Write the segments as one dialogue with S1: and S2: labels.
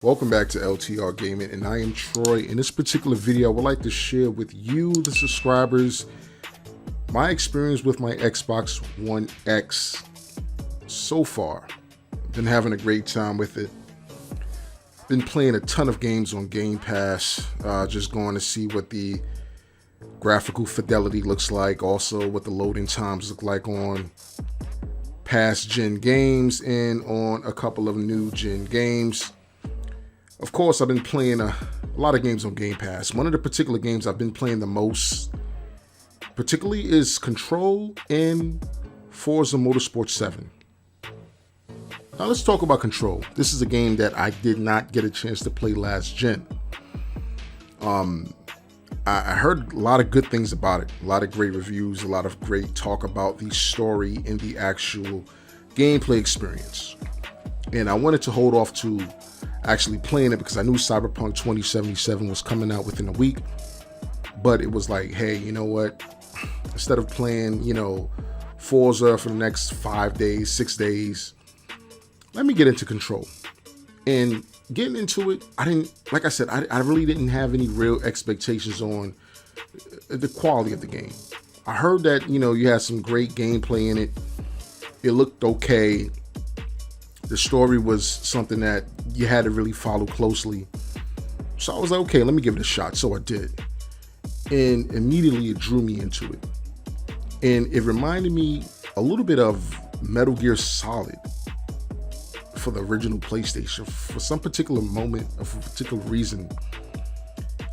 S1: Welcome back to LTR Gaming, and I am Troy. In this particular video, I would like to share with you, the subscribers, my experience with my Xbox One X so far. Been having a great time with it. Been playing a ton of games on Game Pass, just going to see what the graphical fidelity looks like, also what the loading times look like on past gen games and on a couple of new gen games. Of course, I've been playing a lot of games on Game Pass. One of the particular games I've been playing the most, particularly, is Control and Forza Motorsport 7. Now let's talk about Control. This is a game that I did not get a chance to play last gen. I heard a lot of good things about it, a lot of great reviews, a lot of great talk about the story and the actual gameplay experience. And I wanted to hold off to actually playing it because I knew Cyberpunk 2077 was coming out within a week. But it was like, hey, you know what? Instead of playing, Forza for the next 5 days, 6 days, let me get into Control. And getting into it, I really didn't have any real expectations on the quality of the game. I heard that, you had some great gameplay in it. It looked okay. The story was something that you had to really follow closely. So I was like, okay, let me give it a shot. So I did. And immediately it drew me into it. And it reminded me a little bit of Metal Gear Solid for the original PlayStation. For some particular moment, or for a particular reason,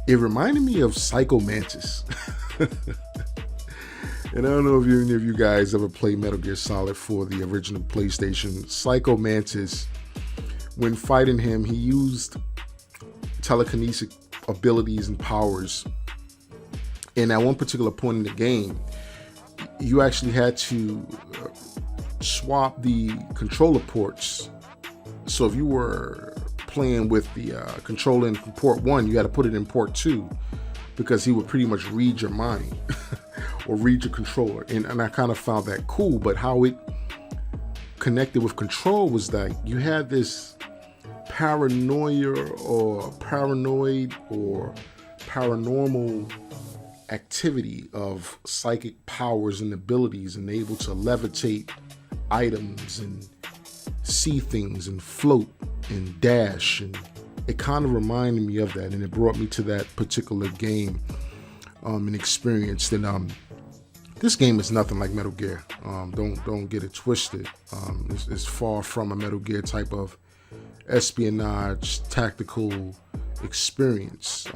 S1: it reminded me of Psycho Mantis. And I don't know if any of you guys ever played Metal Gear Solid for the original PlayStation. Psycho Mantis, when fighting him, he used telekinetic abilities and powers. And at one particular point in the game, you actually had to swap the controller ports. So if you were playing with the controller in port 1, you had to put it in port 2 because he would pretty much read your mind. Or read your controller, and I kind of found that cool. But how it connected with Control was that you had this paranoia or paranoid or paranormal activity of psychic powers and abilities, and able to levitate items and see things and float and dash, and it kind of reminded me of that, and it brought me to that particular game and experience. And this game is nothing like Metal Gear. Don't get it twisted. It's far from a Metal Gear type of espionage tactical experience.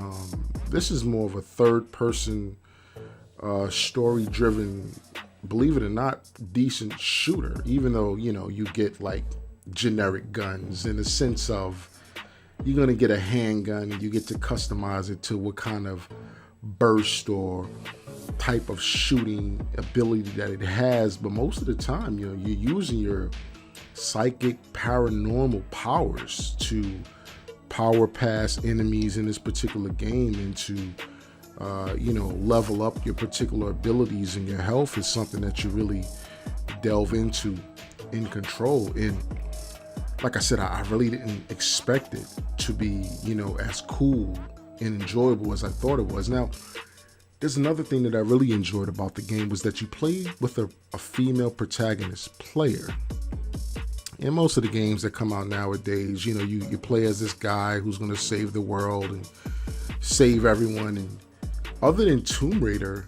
S1: This is more of a third-person, story-driven, believe it or not, decent shooter. Even though you get like generic guns in the sense of you're gonna get a handgun and you get to customize it to what kind of burst or type of shooting ability that it has, but most of the time you're using your psychic paranormal powers to power past enemies in this particular game, and to level up your particular abilities, and your health is something that you really delve into in Control. And like I said, I really didn't expect it to be as cool and enjoyable as I thought it was. Now, there's another thing that I really enjoyed about the game, was that you played with a female protagonist player. In most of the games that come out nowadays, you play as this guy who's going to save the world and save everyone. And other than Tomb Raider,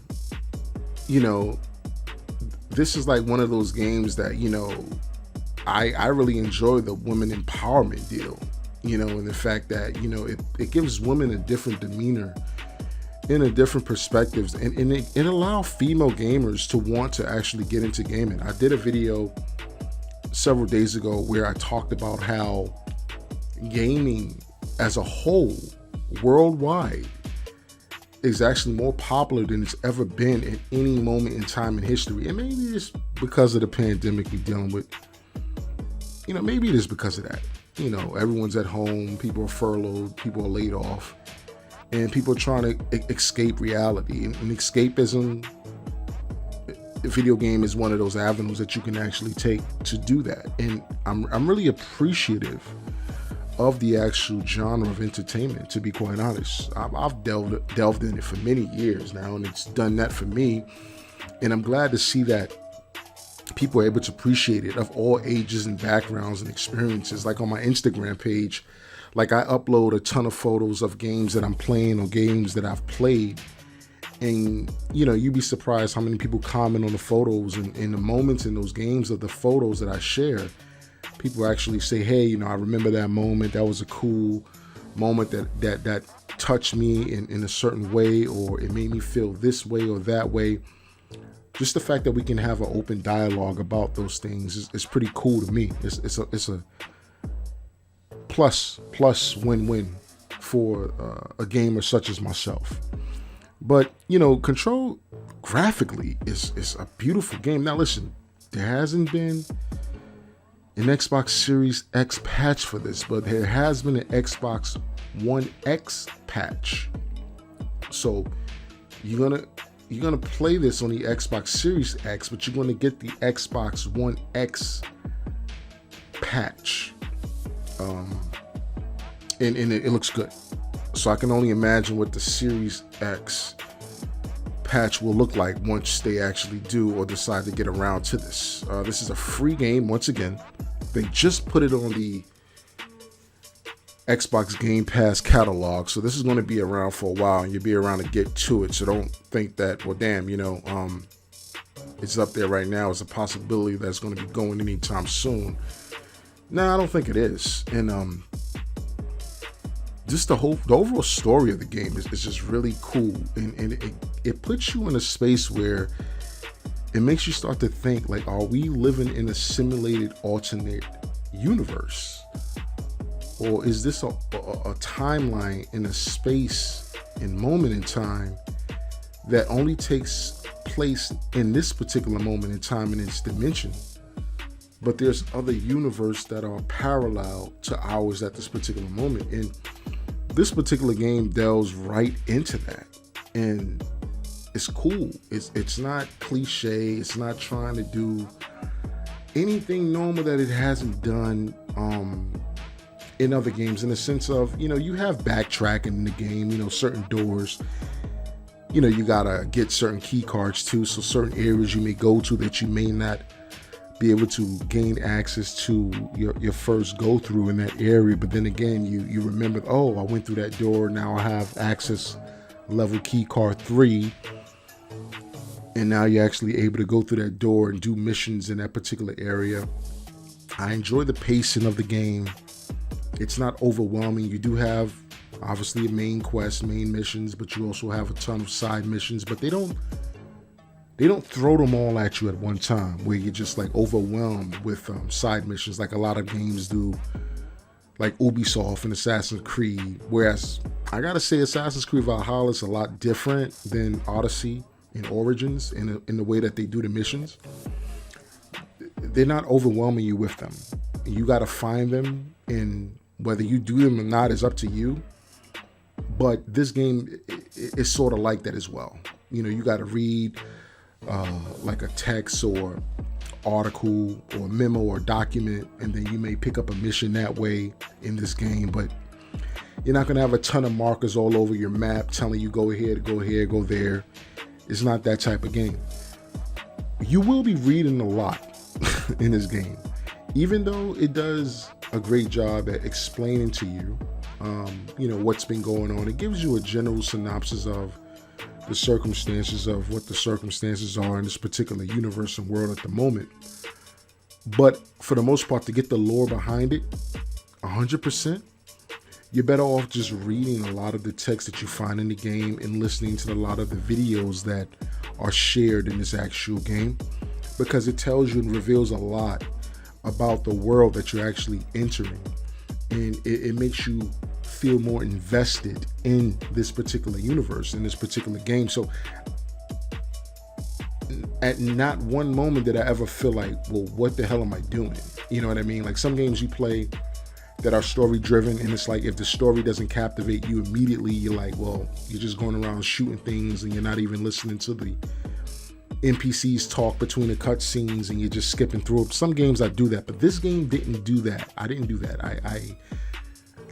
S1: this is like one of those games that, I really enjoy the women empowerment deal. And the fact that, it gives women a different demeanor in a different perspectives, and it allows female gamers to want to actually get into gaming. I did a video several days ago where I talked about how gaming as a whole, worldwide, is actually more popular than it's ever been at any moment in time in history. And maybe it's because of the pandemic we're dealing with. Maybe it is because of that. Everyone's at home, people are furloughed, people are laid off, and people are trying to escape reality. And escapism, a video game is one of those avenues that you can actually take to do that. And I'm really appreciative of the actual genre of entertainment, to be quite honest. I've delved in it for many years now, and it's done that for me. And I'm glad to see that people are able to appreciate it, of all ages and backgrounds and experiences. Like on my Instagram page, like I upload a ton of photos of games that I'm playing or games that I've played. And, you know, you'd be surprised how many people comment on the photos and the moments in those games of the photos that I share. People actually say, hey, you know, I remember that moment. That was a cool moment that touched me in a certain way, or it made me feel this way or that way. Just the fact that we can have an open dialogue about those things is pretty cool to me. It's a plus win-win for a gamer such as myself. But, you know, Control graphically is a beautiful game. Now, listen, there hasn't been an Xbox Series X patch for this, but there has been an Xbox One X patch. So you're gonna play this on the Xbox Series X, but you're gonna get the Xbox One X patch, and it looks good. So I can only imagine what the Series X patch will look like once they actually do or decide to get around to this. This is a free game. Once again, they just put it on the Xbox Game Pass catalog, so this is going to be around for a while, and you'll be around to get to it. So don't think that, well, damn, you know, it's up there right now. It's a possibility that's going to be going anytime soon. No, I don't think it is. And just the overall story of the game is just really cool, and it puts you in a space where it makes you start to think, like, are we living in a simulated alternate universe? Or is this a timeline in a space and moment in time that only takes place in this particular moment in time in its dimension? But there's other universes that are parallel to ours at this particular moment. And this particular game delves right into that. And it's cool. It's not cliche. It's not trying to do anything normal that it hasn't done in other games, in the sense of, you know, you have backtracking in the game, you know, certain doors, you know, you gotta get certain key cards too, so certain areas you may go to that you may not be able to gain access to your first go through in that area. But then again, you remember, oh, I went through that door, now I have access level key card 3, and now you're actually able to go through that door and do missions in that particular area. I enjoy the pacing of the game. It's not overwhelming. You do have obviously a main quest, main missions, but you also have a ton of side missions, but they don't throw them all at you at one time where you're just like overwhelmed with side missions like a lot of games do, like Ubisoft and Assassin's Creed. Whereas I gotta say, Assassin's Creed Valhalla is a lot different than Odyssey and Origins in the way that they do the missions. They're not overwhelming you with them. You gotta find them, and whether you do them or not is up to you. But this game is sort of like that as well. You know, you gotta read like a text or article or memo or document, and then you may pick up a mission that way in this game. But you're not going to have a ton of markers all over your map telling you go here, go here, go there. It's not that type of game. You will be reading a lot in this game, even though it does a great job at explaining to you, you know, what's been going on. It gives you a general synopsis of the circumstances of what the circumstances are in this particular universe and world at the moment. But for the most part, to get the lore behind it 100%, you're better off just reading a lot of the text that you find in the game and listening to a lot of the videos that are shared in this actual game, because it tells you and reveals a lot about the world that you're actually entering, and it makes you feel more invested in this particular universe, in this particular game. So at not one moment did I ever feel like, well, what the hell am I doing? You know what I mean? Like some games you play that are story driven, and it's like if the story doesn't captivate you immediately, you're like, well, you're just going around shooting things and you're not even listening to the NPCs talk between the cutscenes, and you're just skipping through it. Some games I do that, but this game didn't do that. I didn't do that.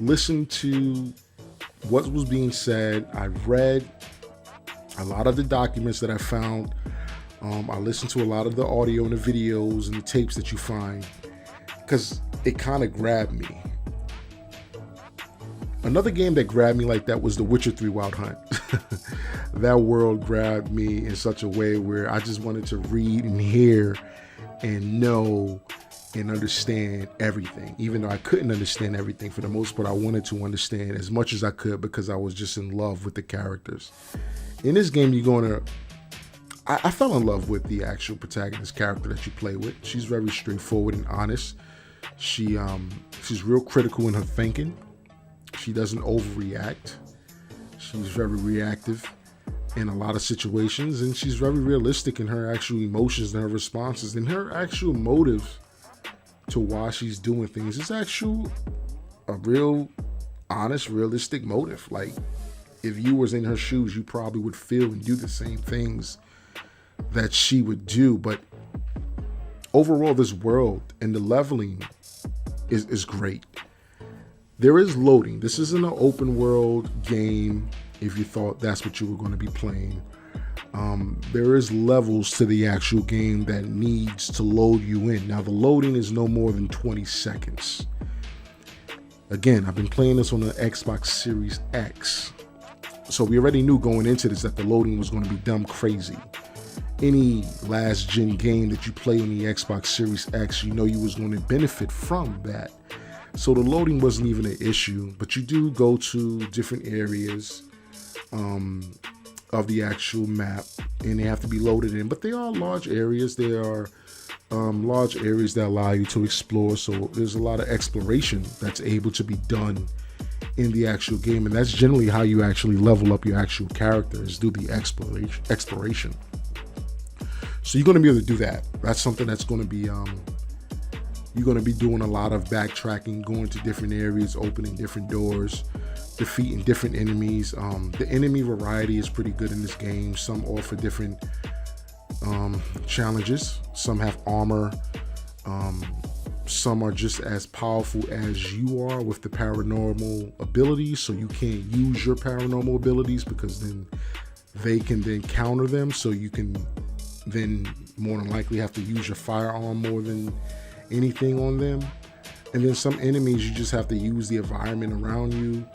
S1: listened to what was being said. I read a lot of the documents that I found. I listened to a lot of the audio and the videos and the tapes that you find, because it kind of grabbed me. Another game that grabbed me like that was The Witcher 3 Wild Hunt. That world grabbed me in such a way where I just wanted to read and hear and know and understand everything. Even though I couldn't understand everything, for the most part, I wanted to understand as much as I could because I was just in love with the characters. In this game, I fell in love with the actual protagonist character that you play with. She's very straightforward and honest. She's real critical in her thinking. She doesn't overreact. She's very reactive in a lot of situations, and she's very realistic in her actual emotions and her responses, and her actual motives to why she's doing things is a real honest, realistic motive. Like, if you was in her shoes, you probably would feel and do the same things that she would do. But overall, this world and the leveling is great. There is loading. This isn't an open world game if you thought that's what you were going to be playing. There is levels to the actual game that needs to load you in. Now, the loading is no more than 20 seconds. Again, I've been playing this on the Xbox Series X. So we already knew going into this that the loading was going to be dumb crazy. Any last gen game that you play on the Xbox Series X, you know you was going to benefit from that. So the loading wasn't even an issue, but you do go to different areas of the actual map, and they have to be loaded in. But they are large areas. They are large areas that allow you to explore. So there's a lot of exploration that's able to be done in the actual game, and that's generally how you actually level up your actual characters, do the exploration. So you're going to be able to do that. That's something that's going to be you're going to be doing a lot of backtracking, going to different areas, opening different doors, defeating different enemies. The enemy variety is pretty good in this game. Some offer different challenges. Some have armor. Some are just as powerful as you are with the paranormal abilities, so you can't use your paranormal abilities because then they can then counter them. So you can then more than likely have to use your firearm more than anything on them. And then some enemies, you just have to use the environment around you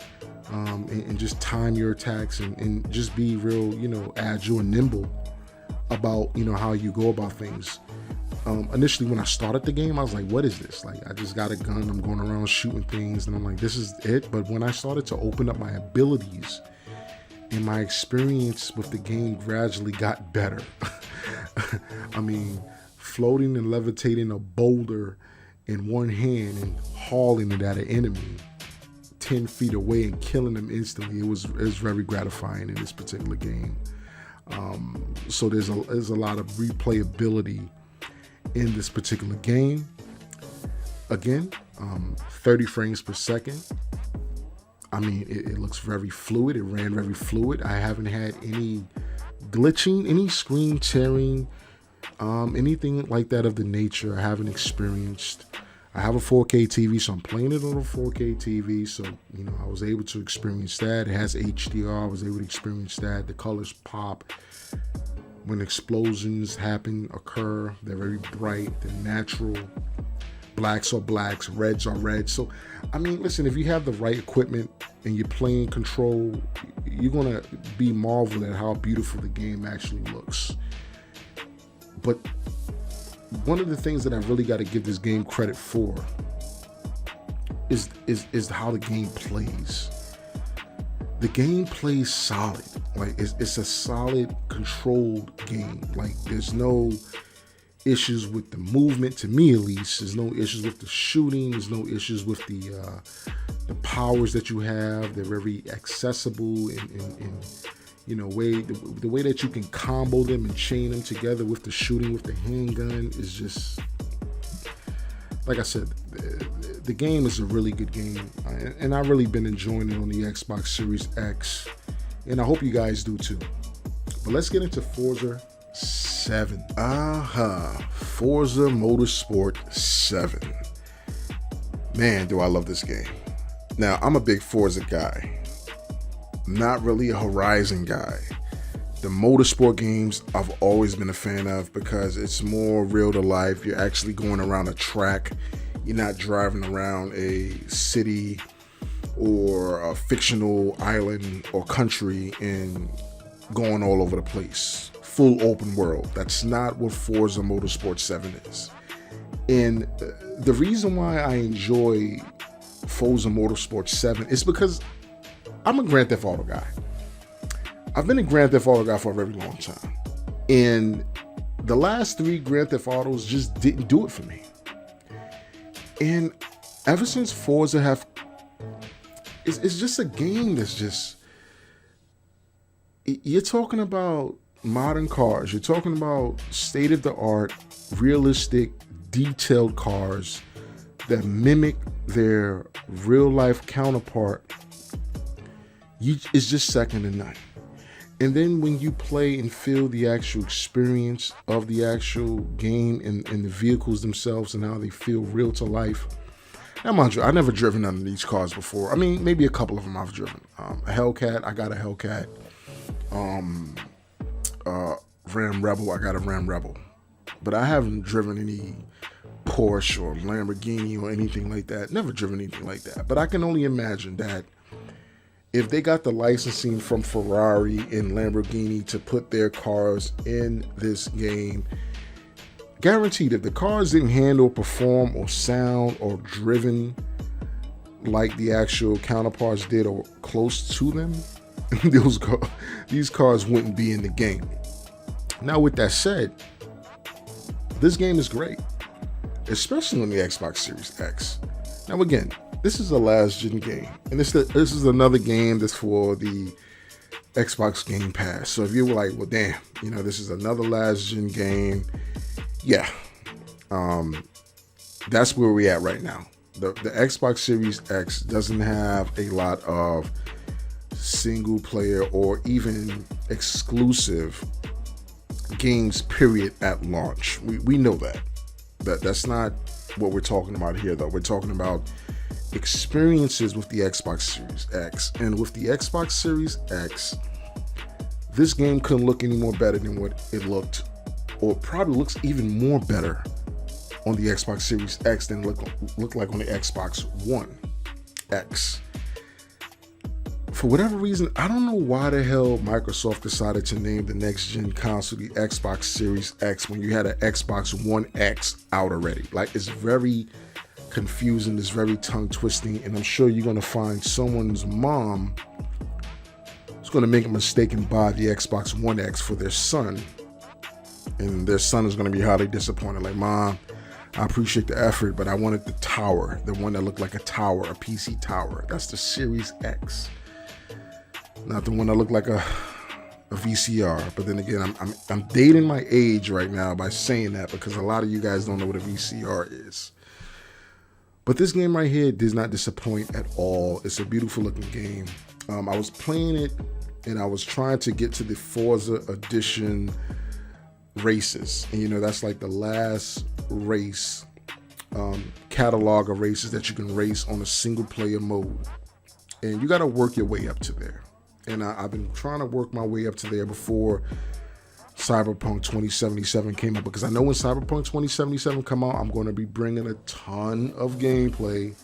S1: and just time your attacks and just be real, agile and nimble about, how you go about things. Initially, when I started the game, I was like, what is this? Like, I just got a gun, I'm going around shooting things, and I'm like, this is it. But when I started to open up my abilities and my experience with the game gradually got better. I mean, floating and levitating a boulder in one hand and hauling it at an enemy 10 feet away and killing them instantly, it was very gratifying in this particular game. So there's a lot of replayability in this particular game. Again, 30 frames per second. I mean, it looks very fluid. It ran very fluid. I haven't had any glitching, any screen tearing, anything like that of the nature I haven't experienced. I have a 4K TV, so I'm playing it on a 4K TV. So, I was able to experience that. It has HDR. I was able to experience that. The colors pop. When explosions occur, they're very bright, they're natural. Blacks are blacks, reds are reds. So, I mean, listen, if you have the right equipment and you're playing Control, you're going to be marveled at how beautiful the game actually looks. But one of the things that I really got to give this game credit for is how the game plays. The game plays solid. Like, it's a solid, controlled game. Like, there's no issues with the movement, to me at least. There's no issues with the shooting. There's no issues with the powers that you have. They're very accessible in the way that you can combo them and chain them together with the shooting with the handgun is just, like I said, the game is a really good game, and I've really been enjoying it on the Xbox Series X, and I hope you guys do too. But let's get into Forza 7. Forza Motorsport 7. Man, do I love this game. Now, I'm a big Forza guy, not really a Horizon guy. The motorsport games I've always been a fan of because it's more real to life. You're actually going around a track. You're not driving around a city or a fictional island or country and going all over the place. Full open world. That's not what Forza Motorsport 7 is. And the reason why I enjoy Forza Motorsport 7 is because I'm a Grand Theft Auto guy. I've been a Grand Theft Auto guy for a very long time. And the last 3 Grand Theft Autos just didn't do it for me. And ever since Forza it's just a game that's just, you're talking about modern cars. You're talking about state-of-the-art, realistic, detailed cars that mimic their real-life counterpart. It's just second to none. And then when you play and feel the actual experience of the actual game and the vehicles themselves and how they feel real to life. Now, mind you, I've never driven none of these cars before. I mean, maybe a couple of them I've driven. A Hellcat, I got a Hellcat. Ram Rebel, I got a Ram Rebel. But I haven't driven any Porsche or Lamborghini or anything like that. Never driven anything like that. But I can only imagine that if they got the licensing from Ferrari and Lamborghini to put their cars in this game, guaranteed if the cars didn't handle, perform, or sound or driven like the actual counterparts did or close to them, these cars wouldn't be in the game. Now, with that said, this game is great, especially on the Xbox Series X. Now, again, this is a last-gen game, and this is another game that's for the Xbox Game Pass. So if you were like, well, damn, this is another last-gen game, yeah, that's where we're at right now. The Xbox Series X doesn't have a lot of single-player or even exclusive games, period, at launch. We know that. That's not what we're talking about here, though. We're talking about experiences with the Xbox Series X. And with the Xbox Series X, this game couldn't look any more better than what it looked, or probably looks even more better on the Xbox Series X than look like on the Xbox One X. For whatever reason, I don't know why the hell Microsoft decided to name the next gen console the Xbox Series X when you had an Xbox One X out already. Like, it's very confusing, it's very tongue twisting, and I'm sure you're going to find someone's mom who's going to make a mistake and buy the Xbox One X for their son, and their son is going to be highly disappointed. Like, Mom, I appreciate the effort, but I wanted the tower, the one that looked like a tower, a PC tower. That's the Series X, not the one that looked like a VCR. But then again, I'm dating my age right now by saying that, because a lot of you guys don't know what a VCR is. But this game right here does not disappoint at all. It's a beautiful looking game. I was playing it and I was trying to get to the Forza Edition races. And that's like the last race catalog of races that you can race on a single player mode. And you got to work your way up to there. And I've been trying to work my way up to there before Cyberpunk 2077 came up, because I know when Cyberpunk 2077 come out, I'm going to be bringing a ton of gameplay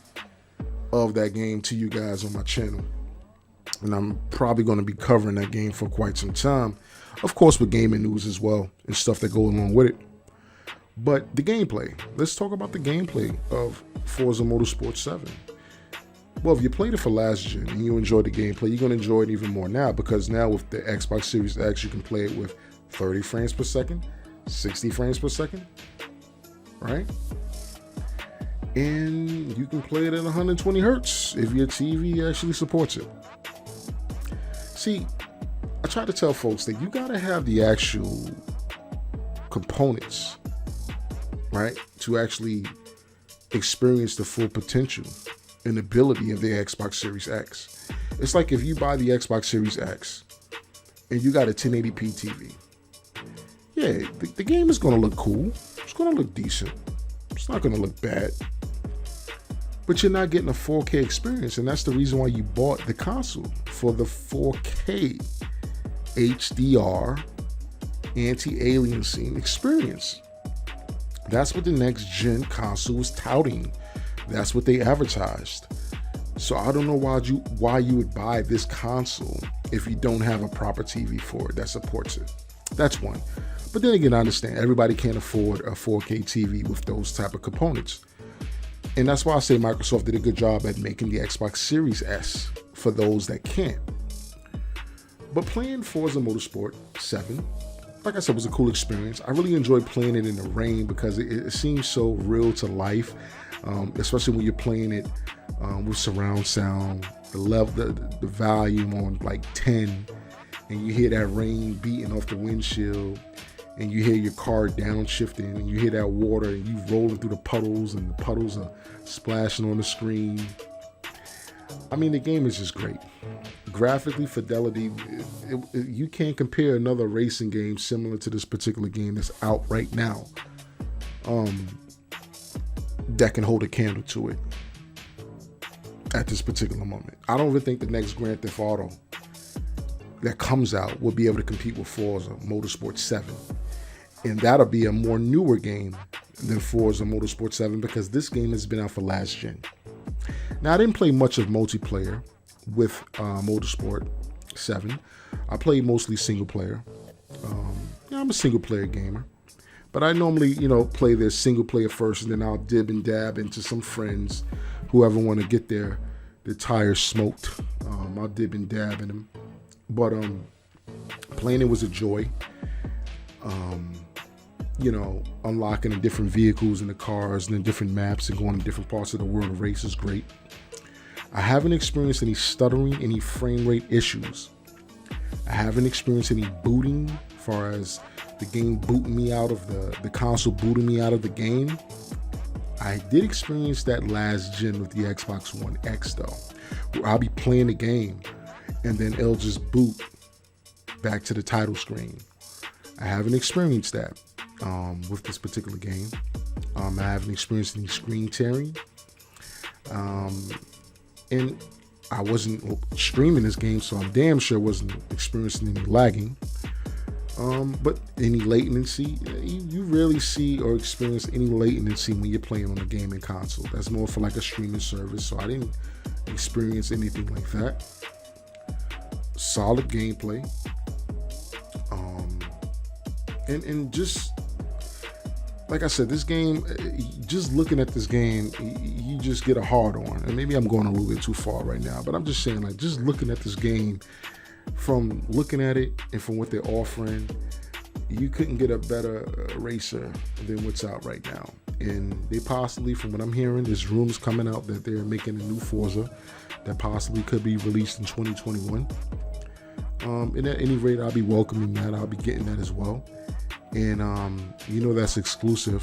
S1: of that game to you guys on my channel. And I'm probably going to be covering that game for quite some time. Of course, with gaming news as well and stuff that go along with it. But the gameplay. Let's talk about the gameplay of Forza Motorsport 7. Well, if you played it for last gen and you enjoyed the gameplay, you're going to enjoy it even more now, because now with the Xbox Series X, you can play it with 30 frames per second, 60 frames per second, right? And you can play it at 120 hertz if your TV actually supports it. See, I try to tell folks that you got to have the actual components, right, to actually experience the full potential and ability of the Xbox Series X. It's like if you buy the Xbox Series X and you got a 1080p TV. Yeah, the game is going to look cool. It's going to look decent. It's not going to look bad. but you're not getting a 4K experience. And that's the reason why you bought the console, for the 4K HDR anti-aliasing experience. That's what the next gen console was touting. That's what they advertised. So I don't know why you would buy this console if you don't have a proper TV for it that supports it. That's one. But then again, I understand everybody can't afford a 4K TV with those type of components. And that's why I say Microsoft did a good job at making the Xbox Series S for those that can't. But playing Forza Motorsport 7, like I said, was a cool experience. I really enjoyed playing it in the rain because it seems so real to life, especially when you're playing it with surround sound, the volume on like 10, and you hear that rain beating off the windshield, and you hear your car downshifting, and you hear that water, and you rolling through the puddles, and the puddles are splashing on the screen. I mean, the game is just great. Graphically, fidelity, you can't compare another racing game similar to this particular game that's out right now that can hold a candle to it at this particular moment. I don't even think the next Grand Theft Auto that comes out will be able to compete with Forza Motorsport 7. And that'll be a more newer game than Forza Motorsport 7 because this game has been out for last gen. Now, I didn't play much of multiplayer with Motorsport 7. I played mostly single player. I'm a single player gamer, but I normally, play their single player first, and then I'll dib and dab into some friends, whoever want to get their tires smoked. I'll dib and dab in them. But playing it was a joy. Unlocking the different vehicles and the cars and the different maps and going to different parts of the world to race is great. I haven't experienced any stuttering, any frame rate issues. I haven't experienced any booting as far as the game booting me out of the console booting me out of the game. I did experience that last gen with the Xbox One X though, where I'll be playing the game and then it'll just boot back to the title screen. I haven't experienced that with this particular game. I haven't experienced any screen tearing. And I wasn't streaming this game, so I'm damn sure wasn't experiencing any lagging. But any latency, you rarely see or experience any latency when you're playing on a gaming console. That's more for like a streaming service, so I didn't experience anything like that. Solid gameplay. And just like I said, this game, just looking at this game, you just get a hard on. And maybe I'm going a little bit too far right now, but I'm just saying, like, just looking at this game, from looking at it and from what they're offering, you couldn't get a better racer than what's out right now. And they possibly, from what I'm hearing, there's rumors coming out that they're making a new Forza that possibly could be released in 2021. And at any rate, I'll be welcoming that. I'll be getting that as well. And that's exclusive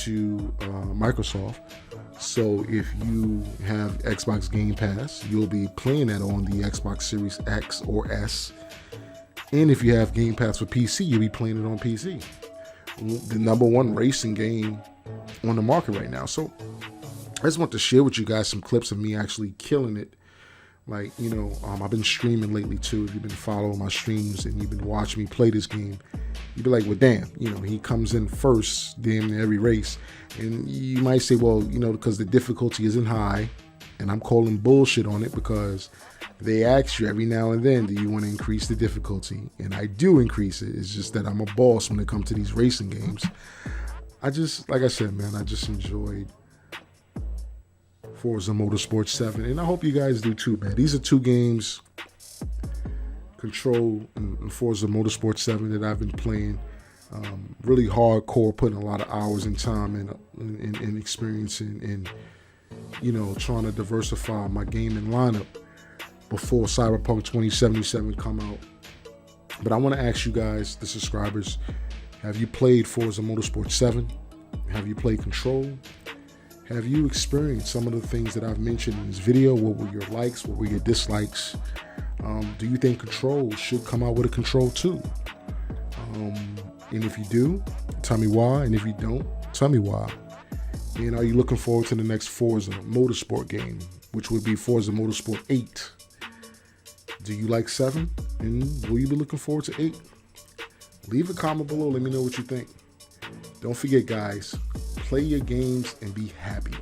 S1: to Microsoft. So if you have Xbox Game Pass, you'll be playing that on the Xbox Series X or S. And if you have Game Pass for PC, you'll be playing it on PC. The number one racing game on the market right now. So I just want to share with you guys some clips of me actually killing it. Like, I've been streaming lately too. If you've been following my streams and you've been watching me play this game, you'd be like, well, damn, he comes in first damn near every race. And you might say, well, because the difficulty isn't high, and I'm calling bullshit on it because they ask you every now and then, do you want to increase the difficulty? And I do increase it. It's just that I'm a boss when it comes to these racing games. Like I said, man, I just enjoyed Forza Motorsport 7, and I hope you guys do too, man. These are two games, Control and Forza Motorsport 7, that I've been playing really hardcore, putting a lot of hours and time in experiencing and trying to diversify my gaming lineup before Cyberpunk 2077 come out. But I want to ask you guys, the subscribers, have you played Forza Motorsport 7? Have you played Control? Have you experienced some of the things that I've mentioned in this video? What were your likes? What were your dislikes? Do you think Control should come out with a Control 2? And if you do, tell me why. And if you don't, tell me why. And are you looking forward to the next Forza Motorsport game, which would be Forza Motorsport 8? Do you like 7? And will you be looking forward to 8? Leave a comment below. Let me know what you think. Don't forget, guys, play your games and be happy.